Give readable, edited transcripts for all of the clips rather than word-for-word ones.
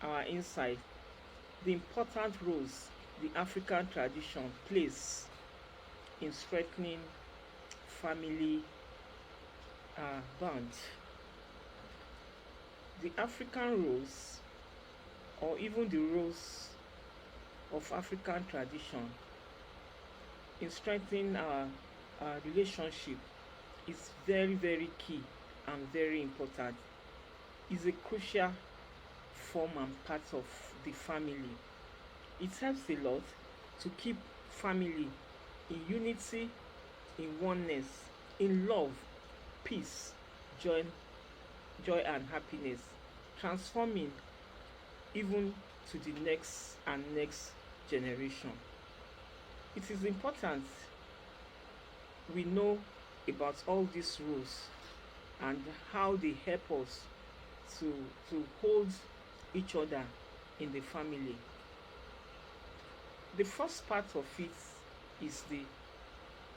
our insight the important roles the African tradition plays in strengthening family bond. The African roles, or even the roles of African tradition in strengthening our relationship, is very, very key and very important. Is a crucial form and part of the family. It helps a lot to keep family in unity, in oneness, in love, peace, joy, joy and happiness, transforming even to the next and next generation. It is important we know about all these rules and how they help us to, to hold each other in the family. The first part of it is the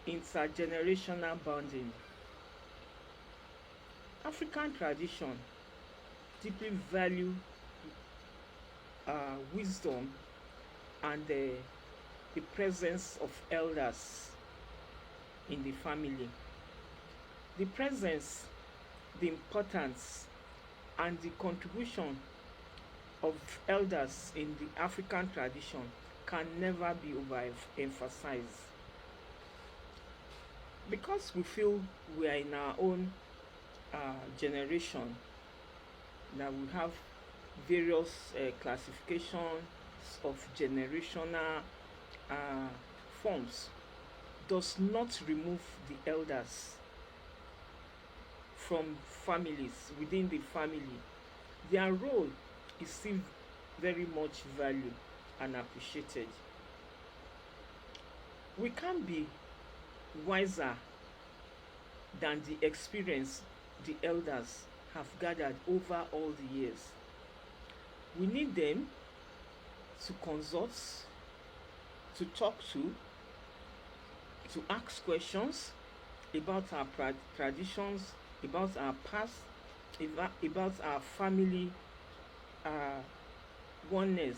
intergenerational bonding. African tradition deeply value wisdom and the presence of elders in the family. The presence, the importance, and the contribution of elders in the African tradition can never be overemphasized. Because we feel we are in our own generation, that we have various classifications of generational forms, does not remove the elders from families, within the family. Their role is still very much valued and appreciated. We can't be wiser than the experience the elders have gathered over all the years. We need them to consult, to talk to ask questions about our traditions, about our past, about our family oneness,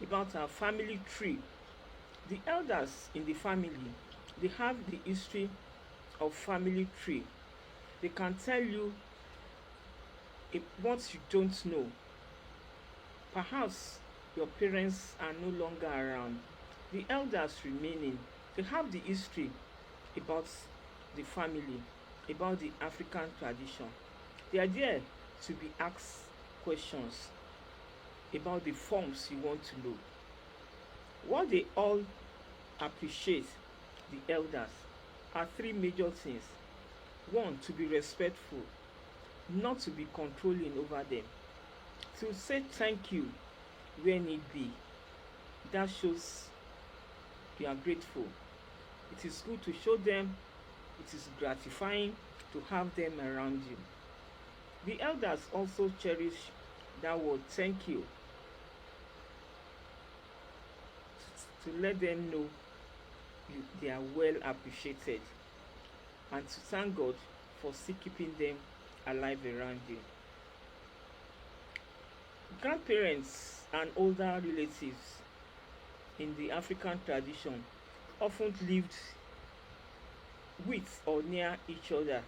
about our family tree. The elders in the family, they have the history of family tree. They can tell you what you don't know. Perhaps your parents are no longer around. The elders remaining, they have the history about the family, about the African tradition. They are there to be asked questions about the forms you want to know. What they all appreciate, the elders, are three major things. One, to be respectful, not to be controlling over them, to say thank you where need be. That shows you are grateful. It is good to show them, it is gratifying to have them around you. The elders also cherish that word thank you, to let them know they are well appreciated, and to thank God for still keeping them alive around you. Grandparents and older relatives in the African tradition often lived with or near each other.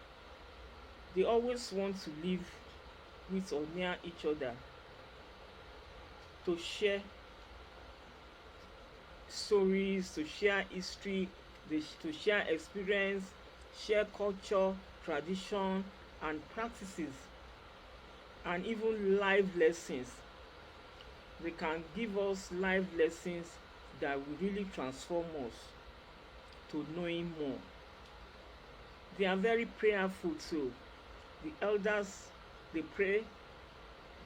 They always want to live with or near each other to share stories, to share history, to share experience, share culture, tradition, and practices, and even life lessons. They can give us life lessons that will really transform us to knowing more. They are very prayerful too. The elders, they pray,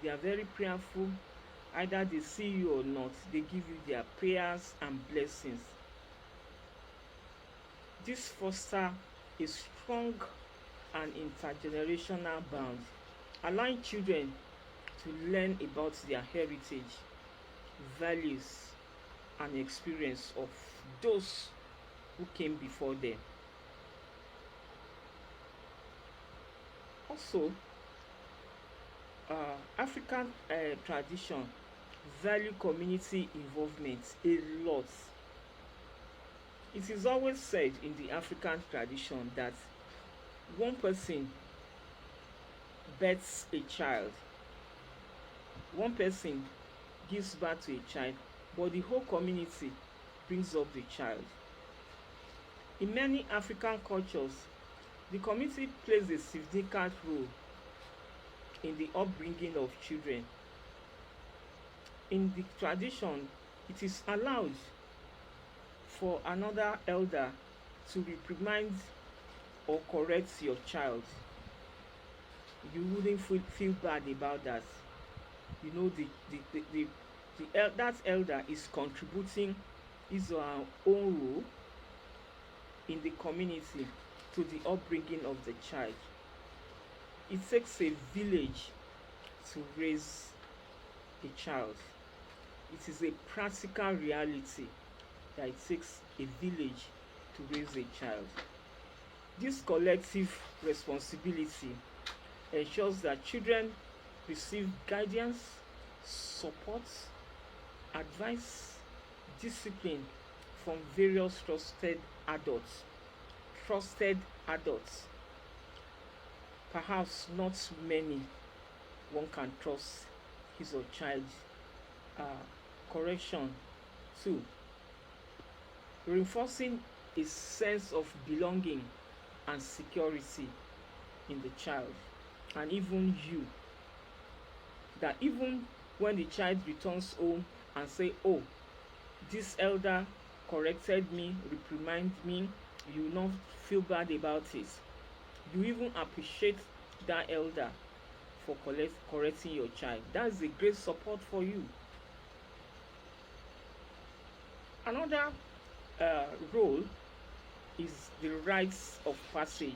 they are very prayerful. Either they see you or not, they give you their prayers and blessings. This fosters a strong and intergenerational bond, allowing children to learn about their heritage, values, and experience of those who came before them. Also, African tradition value community involvement a lot. It is always said in the African tradition that one person births a child, one person gives birth to a child, but the whole community brings up the child. In many African cultures, the community plays a significant role in the upbringing of children. In the tradition, it is allowed for another elder to reprimand or correct your child. You wouldn't feel bad about that. You know, that elder is contributing his or her own role in the community to the upbringing of the child. It takes a village to raise a child. It is a practical reality that it takes a village to raise a child. This collective responsibility ensures that children receive guidance, support, advice, discipline from various trusted adults. Trusted adults. Perhaps not many one can trust his or child. Uh, Correction 2. Reinforcing a sense of belonging and security in the child and even you, that even when the child returns home and say, oh, this elder corrected me, reprimanded me, you will not feel bad about it. You even appreciate that elder for correcting your child. That's a great support for you. Another role is the rites of passage.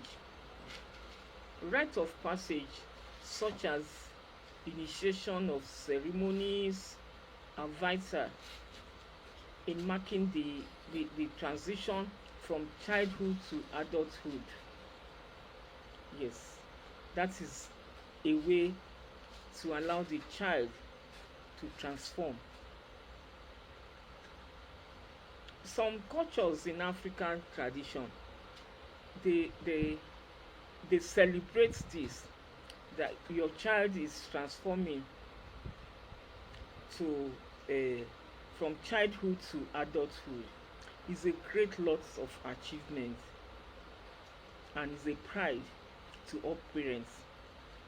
Rites of passage, such as initiation of ceremonies, are vital in marking the transition from childhood to adulthood. Yes, that is a way to allow the child to transform. Some cultures in African tradition, they they they celebrate this, that your child is transforming to from childhood to adulthood. Is a great lot of achievement and is a pride to all parents,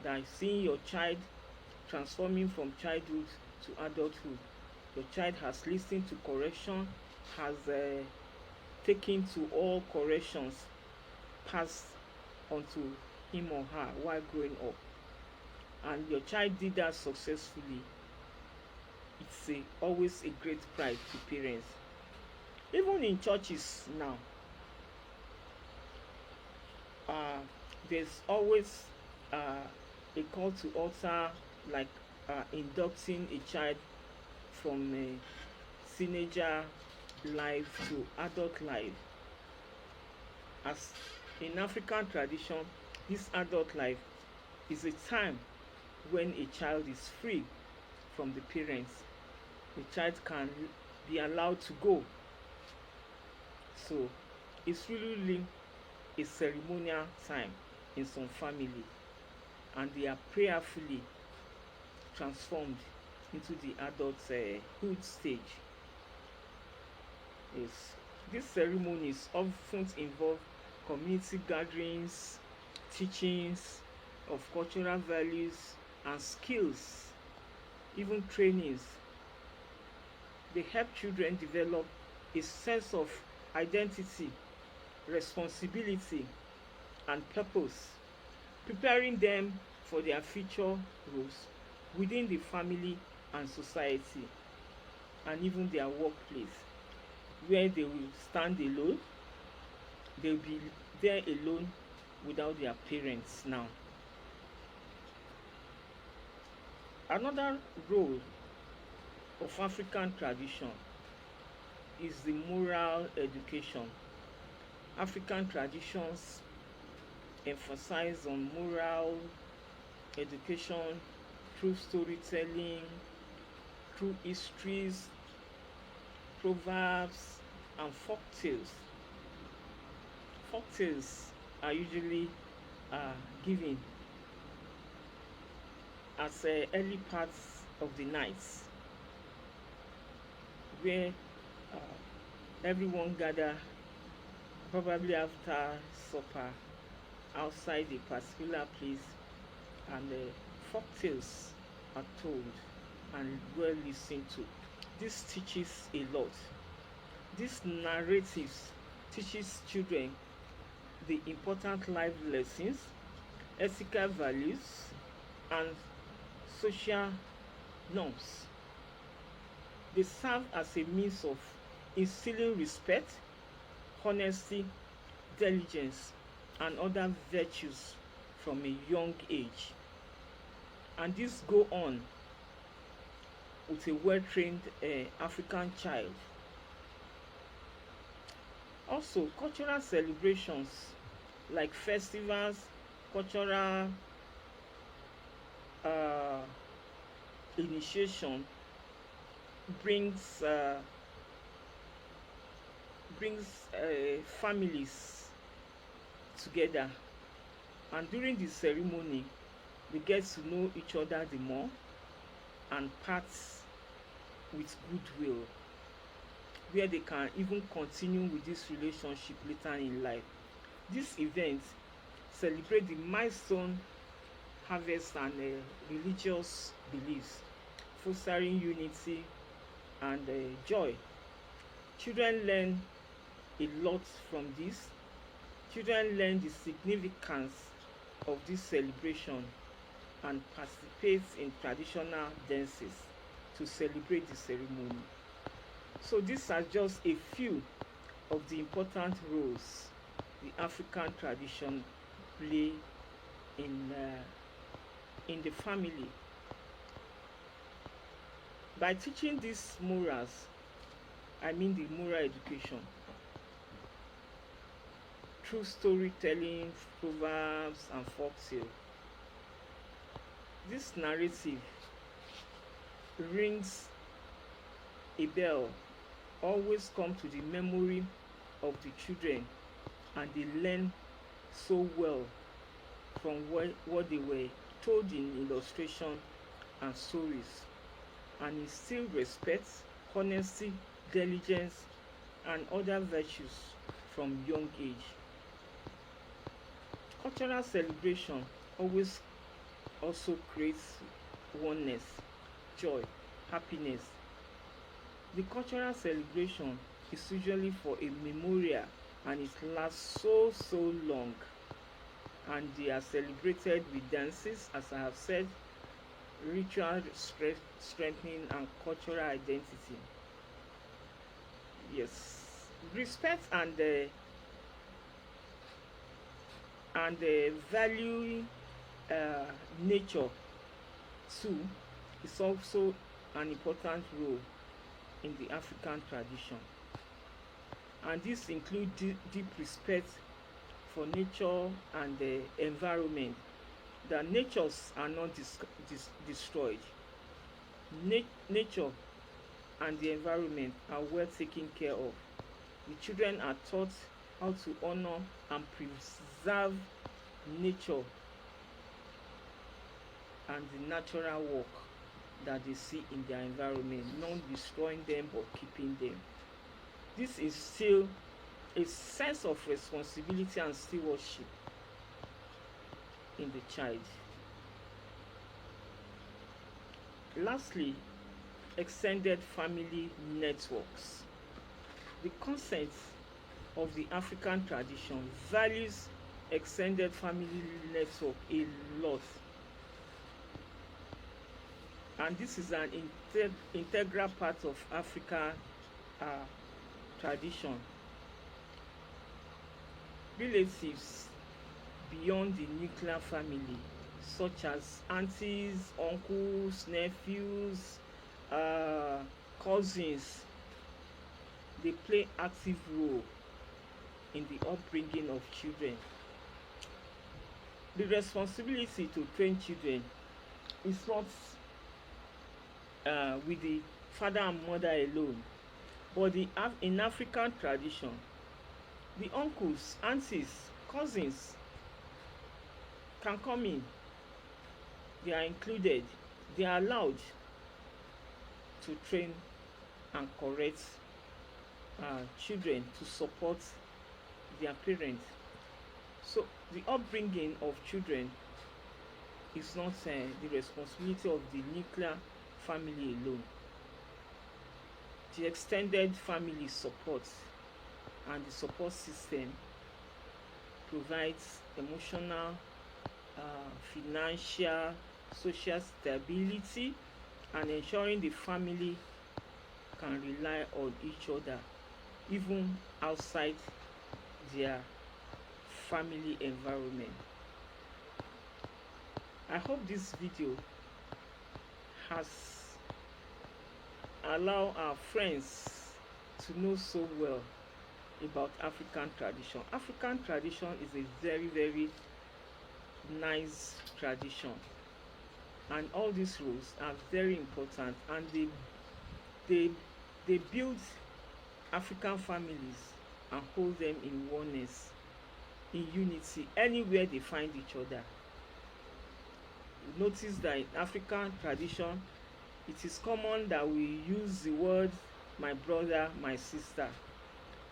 that seeing your child transforming from childhood to adulthood. Your child has listened to correction, has taken to all corrections passed onto him or her while growing up, and your child did that successfully. It's always a great pride to parents. Even in churches now, uh, there's always a call to altar, like inducting a child from teenager life to adult life. As in African tradition, this adult life is a time when a child is free from the parents. The child can be allowed to go. So it's really a ceremonial time in some family, and they are prayerfully transformed into the adulthood stage. Yes, these ceremonies often involve community gatherings, teachings of cultural values and skills, even trainings. They help children develop a sense of identity, responsibility, and purpose, preparing them for their future roles within the family and society, and even their workplace, where they will stand alone. They'll be there alone without their parents now. Another role of African tradition is the moral education. African traditions emphasize on moral education through storytelling, through histories, proverbs, and folk tales. Folk tales are usually given as early parts of the night, where everyone gather probably after supper outside a particular place, and folk tales are told and well listened to. This teaches a lot. These narratives teaches children the important life lessons, ethical values, and social norms. They serve as a means of instilling respect, honesty, diligence, and other virtues from a young age. And this go on with a well-trained African child. Also, cultural celebrations like festivals, cultural uh, initiation brings families together, and during the ceremony they get to know each other the more and part with goodwill, where they can even continue with this relationship later in life. This event celebrate the milestone harvest and religious beliefs, fostering unity and joy. Children learn a lot from this. Children learn the significance of this celebration and participate in traditional dances to celebrate the ceremony. So these are just a few of the important roles the African tradition play in the family. By teaching these morals, I mean the moral education, through storytelling, proverbs, and folktale. This narrative rings a bell, always come to the memory of the children, and they learn so well from what they were told in illustration and stories, and instill respect, honesty, diligence, and other virtues from young age. Cultural celebration always also creates oneness, joy, happiness. The cultural celebration is usually for a memorial, and it lasts so long, and they are celebrated with dances, as I have said, ritual strengthening and cultural identity. Yes, respect and valuing nature too is also an important role in the African tradition, and this includes deep respect for nature and the environment. That natures are not destroyed. Nature and the environment are well taken care of. The children are taught how to honor and preserve nature and the natural work that they see in their environment, not destroying them but keeping them. This is still a sense of responsibility and stewardship in the child. Lastly, extended family networks. The concept of the African tradition values extended family network a lot, and this is an integral part of African uh, tradition. Relatives beyond the nuclear family, such as aunties, uncles, nephews, uh, cousins, they play active role in the upbringing of children. The responsibility to train children is not with the father and mother alone. But in African tradition, the uncles, aunties, cousins can come in. They are included. They are allowed to train and correct children to support their parents. So the upbringing of children is not the responsibility of the nuclear family alone. The extended family support and the support system provides emotional, financial, social stability, and ensuring the family can rely on each other even outside their family environment. I hope this video has allowed our friends to know so well about African tradition. African tradition is a very, very nice tradition, and all these rules are very important, and they build African families and hold them in oneness, in unity, anywhere they find each other. Notice that in African tradition, it is common that we use the word my brother, my sister,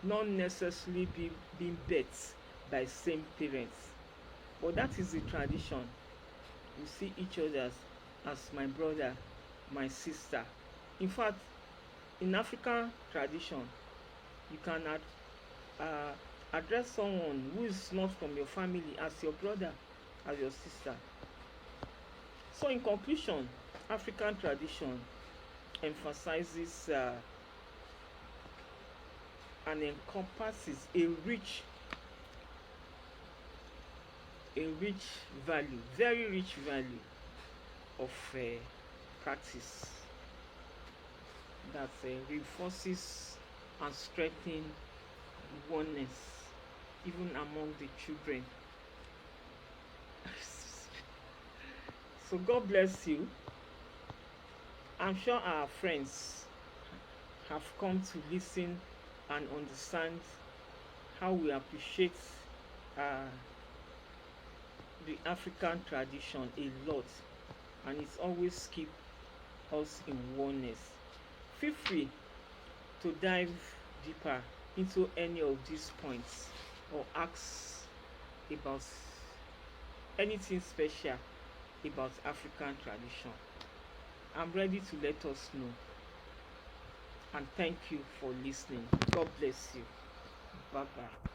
not necessarily being birthed by same parents, but that is the tradition. We see each other as my brother, my sister. In fact, in African tradition, you can address someone who is not from your family as your brother, as your sister. So in conclusion, African tradition emphasizes and encompasses a rich value, very rich value of practice that reinforces and strengthens oneness even among the children. So God bless you. I'm sure our friends have come to listen and understand how we appreciate the African tradition a lot, and it's always keep us in oneness. Feel free to dive deeper into any of these points or ask about anything special about African tradition. I'm ready to let us know. And thank you for listening. God bless you. Bye bye.